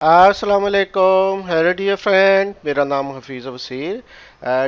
अस्सलाम वालेकुम। Hello dear friend, मेरा नाम Hafeez Wasir.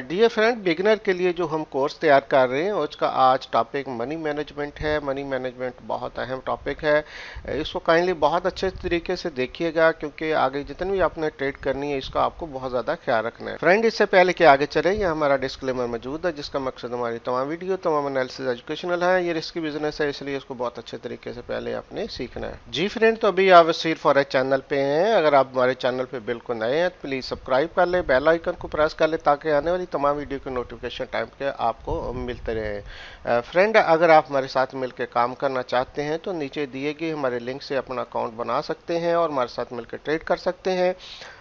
Dear friend, beginner के लिए जो हम कोर्स तैयार कर रहे हैं उसका आज टॉपिक मनी मैनेजमेंट है। मनी मैनेजमेंट बहुत अहम टॉपिक है। इसको काइंडली बहुत अच्छे तरीके से देखिएगा, क्योंकि आगे जितनी भी आपने ट्रेड करनी है इसका आपको बहुत ज़्यादा ख्याल रखना है। फ्रेंड, इससे पहले कि आगे चले, ये हमारा डिस्क्लेमर मौजूद है जिसका मकसद हमारी तमाम वीडियो तमाम एनालिसिस एजुकेशनल है। ये रिस्की बिजनेस है, इसलिए इसको बहुत अच्छे तरीके से पहले आपने सीखना है। जी फ्रेंड, तो अभी आप वसीर फॉरेक्स चैनल पे हैं। अगर आप हमारे चैनल पे बिल्कुल नए हैं तो प्लीज़ सब्सक्राइब कर ले, बेल आइकन को प्रेस कर ले, ताकि आने वाली तमाम वीडियो के नोटिफिकेशन टाइम पे आपको मिलते रहे। फ्रेंड, अगर आप हमारे साथ मिलकर काम करना चाहते हैं तो नीचे दिए गए हमारे लिंक से अपना अकाउंट बना सकते हैं और हमारे साथ मिलकर ट्रेड कर सकते हैं।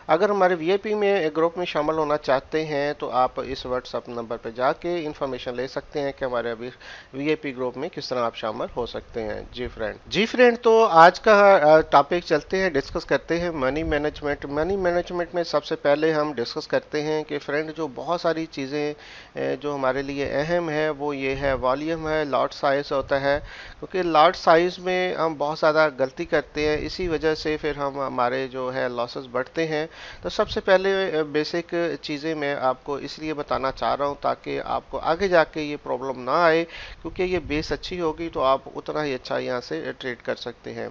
अगर हमारे वीआईपी में ग्रुप में शामिल होना चाहते हैं तो आप इस व्हाट्सएप नंबर पर जाके इंफॉर्मेशन ले सकते हैं कि हमारे अभी वीआईपी ग्रुप में किस तरह आप शामिल हो सकते हैं। जी फ्रेंड, तो आज का टॉपिक चलते हैं, डिस्कस करते हैं मनी मैनेजमेंट। मनी मैनेजमेंट में सबसे पहले हम डिस्कस करते हैं कि फ्रेंड जो बहुत सारी चीज़ें जो हमारे लिए अहम है वो ये है, वॉल्यूम है, लॉट साइज होता है। क्योंकि लॉट साइज में हम बहुत ज़्यादा गलती करते हैं, इसी वजह से फिर हम हमारे जो है लॉसेस बढ़ते हैं। तो सबसे पहले बेसिक चीज़ें मैं आपको इसलिए बताना चाह रहा हूँ ताकि आपको आगे जाके ये प्रॉब्लम ना आए, क्योंकि ये बेस अच्छी होगी तो आप उतना ही अच्छा यहाँ से ट्रेड कर सकते हैं।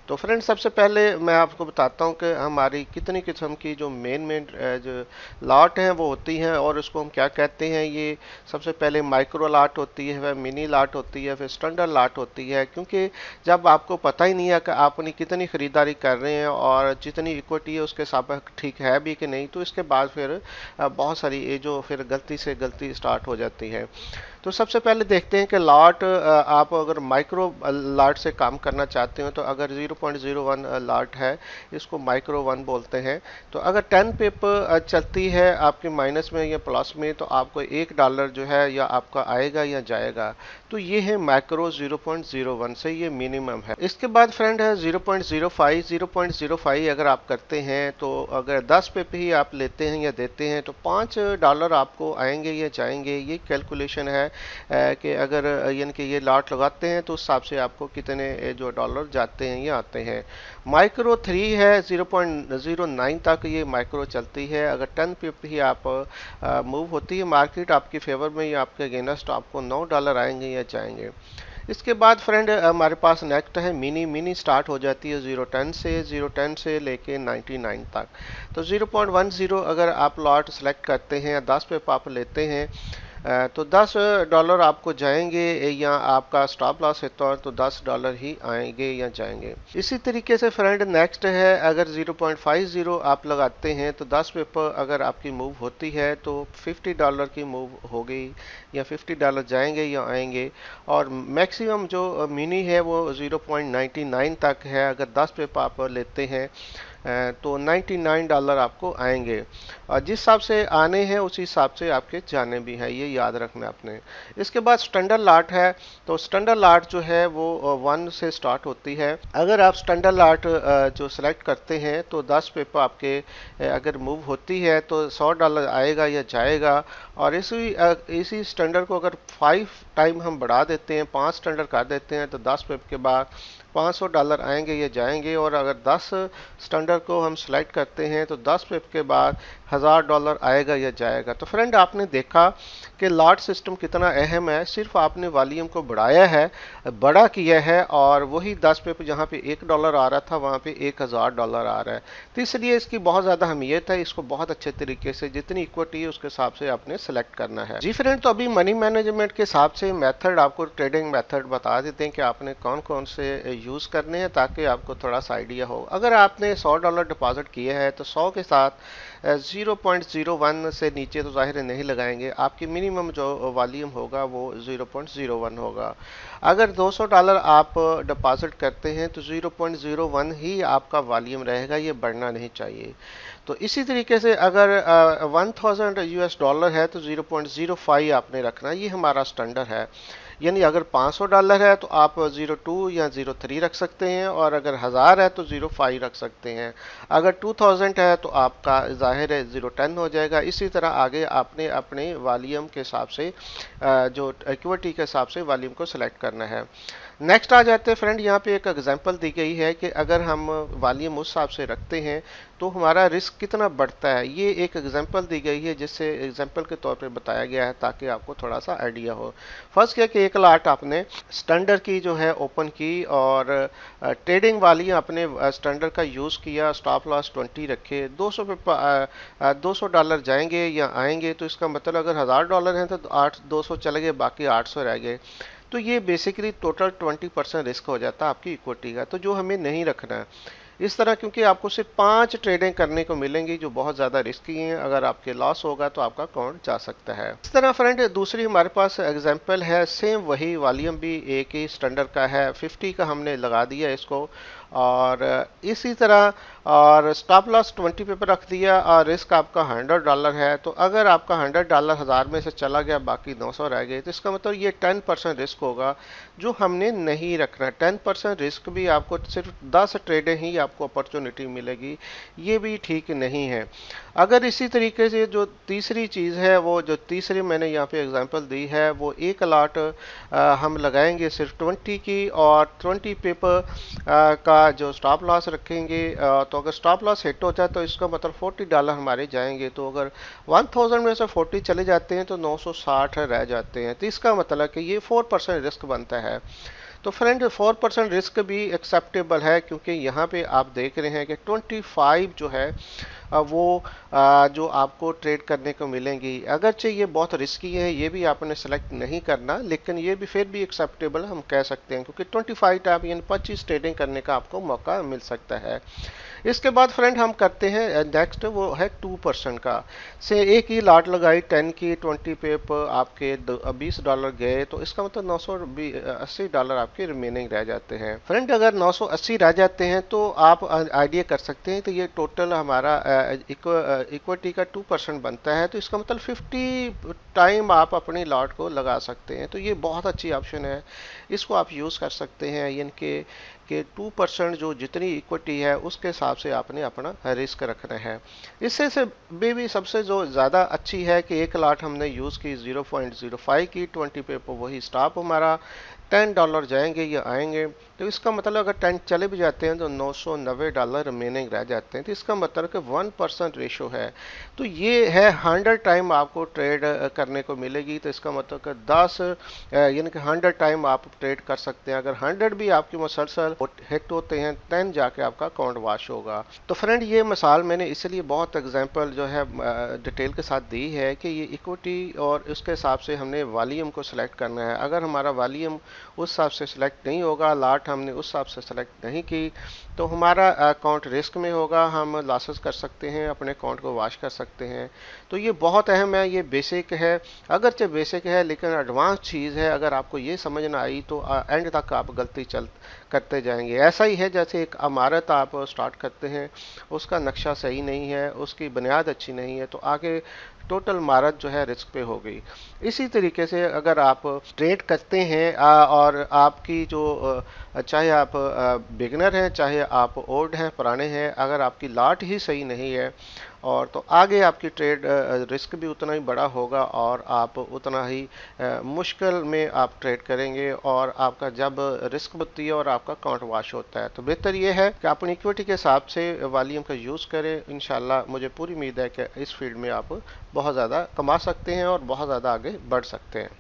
तो फ्रेंड, सबसे पहले मैं आपको बताता हूँ कि हमारी कितनी किस्म की जो मेन जो लाट हैं वो होती हैं और उसको हम क्या कहते हैं। ये सबसे पहले माइक्रो लाट होती है, वह मिनी लाट होती है, फिर स्टैंडर्ड लाट होती है। क्योंकि जब आपको पता ही नहीं है कि आपने कितनी ख़रीदारी कर रहे हैं और जितनी इक्विटी है उसके हिसाब ठीक है भी कि नहीं, तो इसके बाद फिर बहुत सारी ये जो फिर गलती से गलती स्टार्ट हो जाती है। तो सबसे पहले देखते हैं कि लॉट, आप अगर माइक्रो लॉट से काम करना चाहते हो तो अगर 0.01 लॉट है, इसको माइक्रो वन बोलते हैं। तो अगर 10 पिप चलती है आपके माइनस में या प्लस में, तो आपको $1 जो है या आपका आएगा या जाएगा। तो ये है माइक्रो 0.01 से, ये मिनिमम है। इसके बाद फ्रेंड है 0.05। 0.05 अगर आप करते हैं तो अगर 10 पिप ही आप लेते हैं या देते हैं तो $5 आपको आएंगे या जाएंगे। ये कैलकुलेशन है कि अगर यानी कि ये लॉट लगाते हैं तो उस हिसाब से आपको कितने जो डॉलर जाते हैं या आते हैं। माइक्रो 3 है, 0.09 तक ये माइक्रो चलती है। अगर 10 पिप ही आप मूव होती है मार्केट आपकी फेवर में या आपके अगेंस्ट, आपको $9 आएंगे या जाएंगे। इसके बाद फ्रेंड हमारे पास नेक्स्ट है मिनी। मिनी स्टार्ट हो जाती है 0.10 से लेके 99 तक। तो 0.10 अगर आप लॉट सेलेक्ट करते हैं या 10 पे आप लेते हैं तो $10 आपको जाएंगे, या आपका स्टॉप लॉस है तो $10 ही आएंगे या जाएंगे। इसी तरीके से फ्रेंड नेक्स्ट है, अगर 0.50 आप लगाते हैं तो 10 पेपर अगर आपकी मूव होती है तो $50 की मूव हो गई, या $50 जाएंगे या आएंगे। और मैक्सिमम जो मिनी है वो 0.99 तक है। अगर 10 पेपर आप लेते हैं तो $99 आपको आएंगे, और जिस हिसाब से आने हैं उसी हिसाब से आपके जाने भी हैं, ये याद रखना आपने। इसके बाद स्टैंडर्ड लाट है। तो स्टैंडर्ड लाट जो है वो 1 से स्टार्ट होती है। अगर आप स्टैंडर्ड लाट जो सेलेक्ट करते हैं तो 10 पेपर आपके अगर मूव होती है तो $100 आएगा या जाएगा। और इसी स्टैंडर्ड को अगर 5 टाइम हम बढ़ा देते हैं, 5 स्टैंडर्ड कर देते हैं, तो 10 पेपर के बाद $500 आएंगे या जाएंगे। और अगर 10 स्टैंडर्ड को हम सेलेक्ट करते हैं तो 10 पिप के बाद $1000 आएगा या जाएगा। तो फ्रेंड, आपने देखा कि लॉट सिस्टम कितना अहम है। सिर्फ आपने वॉल्यूम को बढ़ाया है, बड़ा किया है, और वही 10 पिप जहाँ पे $1 आ रहा था वहाँ पे $1000 आ रहा है। तो इसलिए इसकी बहुत ज़्यादा अहमियत है। इसको बहुत अच्छे तरीके से जितनी इक्विटी है उसके हिसाब से आपने सेलेक्ट करना है। जी फ्रेंड, तो अभी मनी मैनेजमेंट के हिसाब से मेथड, आपको ट्रेडिंग मेथड बता देते हैं कि आपने कौन कौन से यूज़ करने हैं, ताकि आपको थोड़ा सा आइडिया हो। अगर आपने $100 डिपॉजिट किया है तो 100 के साथ 0.01 से नीचे तो जाहिर नहीं लगाएंगे। आपकी मिनिमम जो वॉल्यूम होगा वो 0.01 होगा। अगर $200 आप डिपॉजिट करते हैं तो 0.01 ही आपका वॉल्यूम रहेगा, ये बढ़ना नहीं चाहिए। तो इसी तरीके से अगर 1000 US डॉलर है तो 0.05 आपने रखना, ये हमारा स्टैंडर्ड है। यानी अगर $500 है तो आप 02 या 03 रख सकते हैं, और अगर 1000 है तो 05 रख सकते हैं। अगर 2000 है तो आपका जाहिर है 010 हो जाएगा। इसी तरह आगे आपने अपने वॉल्यूम के हिसाब से जो इक्विटी के हिसाब से वॉल्यूम को सिलेक्ट करना है। नेक्स्ट आ जाते हैं फ्रेंड, यहाँ पे एक एग्जांपल दी गई है कि अगर हम वॉल्यूम उस हिसाब से रखते हैं तो हमारा रिस्क कितना बढ़ता है। ये एक एग्जांपल दी गई है जिससे एग्जांपल के तौर पे बताया गया है ताकि आपको थोड़ा सा आइडिया हो। फर्स्ट क्या कि एक लाट आपने स्टैंडर्ड की जो है ओपन की और ट्रेडिंग वाली आपने स्टैंडर्ड का यूज़ किया, स्टॉप लॉस 20 रखे, 200 पे $200 जाएंगे या आएंगे, तो इसका मतलब अगर $1000 है तो 200 चले गए, बाकी 800 रह गए। तो ये बेसिकली टोटल 20% रिस्क हो जाता है आपकी इक्विटी का, तो जो हमें नहीं रखना है इस तरह, क्योंकि आपको सिर्फ 5 ट्रेडें करने को मिलेंगी जो बहुत ज़्यादा रिस्की हैं। अगर आपके लॉस होगा तो आपका अकाउंट जा सकता है। इस तरह फ्रेंड दूसरी हमारे पास एग्जांपल है, सेम वही वॉल्यूम भी एक ही स्टैंडर्ड का है, 50 का हमने लगा दिया इसको, और इसी तरह और स्टॉप लॉस 20 पे रख दिया, और रिस्क आपका $100 है। तो अगर आपका $100 1000 में से चला गया, बाकी 900 रह गए, तो इसका मतलब ये 10% रिस्क होगा जो हमने नहीं रखना। 10% रिस्क भी आपको सिर्फ 10 ट्रेडें ही आपको अपॉर्चुनिटी मिलेगी, ये भी ठीक नहीं है। अगर इसी तरीके से जो तीसरी चीज़ है, वो जो तीसरी मैंने यहाँ पे एग्जांपल दी है, वो एक लाट हम लगाएंगे सिर्फ 20 की, और 20 पेपर का जो स्टॉप लॉस रखेंगे। तो अगर स्टॉप लॉस हिट हो जाए तो इसका मतलब $40 हमारे जाएंगे। तो अगर 1000 में से 40 चले जाते हैं तो 960 रह जाते हैं। तो इसका मतलब कि ये 4% रिस्क बनता है। तो फ्रेंड 4% रिस्क भी एक्सेप्टेबल है, क्योंकि यहाँ पे आप देख रहे हैं कि 25 जो है वो जो आपको ट्रेड करने को मिलेंगी। अगरचे ये बहुत रिस्की है, ये भी आपने सेलेक्ट नहीं करना, लेकिन ये भी फिर भी एक्सेप्टेबल हम कह सकते हैं, क्योंकि 25 टाइप यानी 25 ट्रेडिंग करने का आपको मौका मिल सकता है। इसके बाद फ्रेंड हम करते हैं नेक्स्ट, वो है 2% का। से एक ही लाट लगाई 10 की, 20 पे पर आपके $20 गए, तो इसका मतलब $980 आपके रिमेनिंग रह जाते हैं। फ्रेंड अगर 980 रह जाते हैं तो आप आइडिया कर सकते हैं, तो ये टोटल हमारा इक्विटी का 2% बनता है। तो इसका मतलब 50 टाइम आप अपनी लॉट को लगा सकते हैं। तो ये बहुत अच्छी ऑप्शन है, इसको आप यूज़ कर सकते हैं। यानी कि 2% जो जितनी इक्विटी है उसके हिसाब से आपने अपना रिस्क रखना है। इससे से भी सबसे जो ज़्यादा अच्छी है कि एक लाट हमने यूज़ की 0.05 की, 20 पे वही स्टॉप हमारा, $10 जाएंगे या आएंगे। तो इसका मतलब अगर 10 चले भी जाते हैं तो $990 रिमेनिंग रह जाते हैं। तो इसका मतलब कि 1% रेशो है। तो ये है 100 टाइम आपको ट्रेड करने को मिलेगी। तो इसका मतलब कि 10 यानी कि 100 टाइम आप ट्रेड कर सकते हैं। अगर 100 भी आपकी मुसलसल हिट होते हैं 10 जाके आपका अकाउंट वाश होगा। तो फ्रेंड ये मिसाल मैंने इसलिए बहुत एग्जांपल जो है डिटेल के साथ दी है कि ये इक्विटी और उसके हिसाब से हमने वॉल्यूम को सिलेक्ट करना है। अगर हमारा वॉल्यूम उस हिसाब से सिलेक्ट नहीं होगा, लाट हमने उस हिसाब से सिलेक्ट नहीं की, तो हमारा अकाउंट रिस्क में होगा, हम लॉसेस कर सकते हैं, अपने अकाउंट को वाश कर सकते हैं। तो ये बहुत अहम है, ये बेसिक है, अगरचे बेसिक है लेकिन एडवांस चीज़ है। अगर आपको ये समझ ना आई तो एंड तक आप गलती करते जाएंगे। ऐसा ही है जैसे एक इमारत आप स्टार्ट करते हैं, उसका नक्शा सही नहीं है, उसकी बुनियाद अच्छी नहीं है, तो आगे टोटल इमारत जो है रिस्क पे हो गई। इसी तरीके से अगर आप ट्रेड करते हैं और आपकी जो चाहे आप बिगनर हैं, चाहे आप ओल्ड हैं, पुराने हैं, अगर आपकी लाट ही सही नहीं है और तो आगे आपकी ट्रेड रिस्क भी उतना ही बड़ा होगा और आप उतना ही मुश्किल में आप ट्रेड करेंगे, और आपका जब रिस्क होती है और आपका अकाउंट वाश होता है। तो बेहतर ये है कि अपनी इक्विटी के हिसाब से वॉल्यूम का यूज़ करें। इंशाल्लाह मुझे पूरी उम्मीद है कि इस फील्ड में आप बहुत ज़्यादा कमा सकते हैं और बहुत ज़्यादा आगे बढ़ सकते हैं।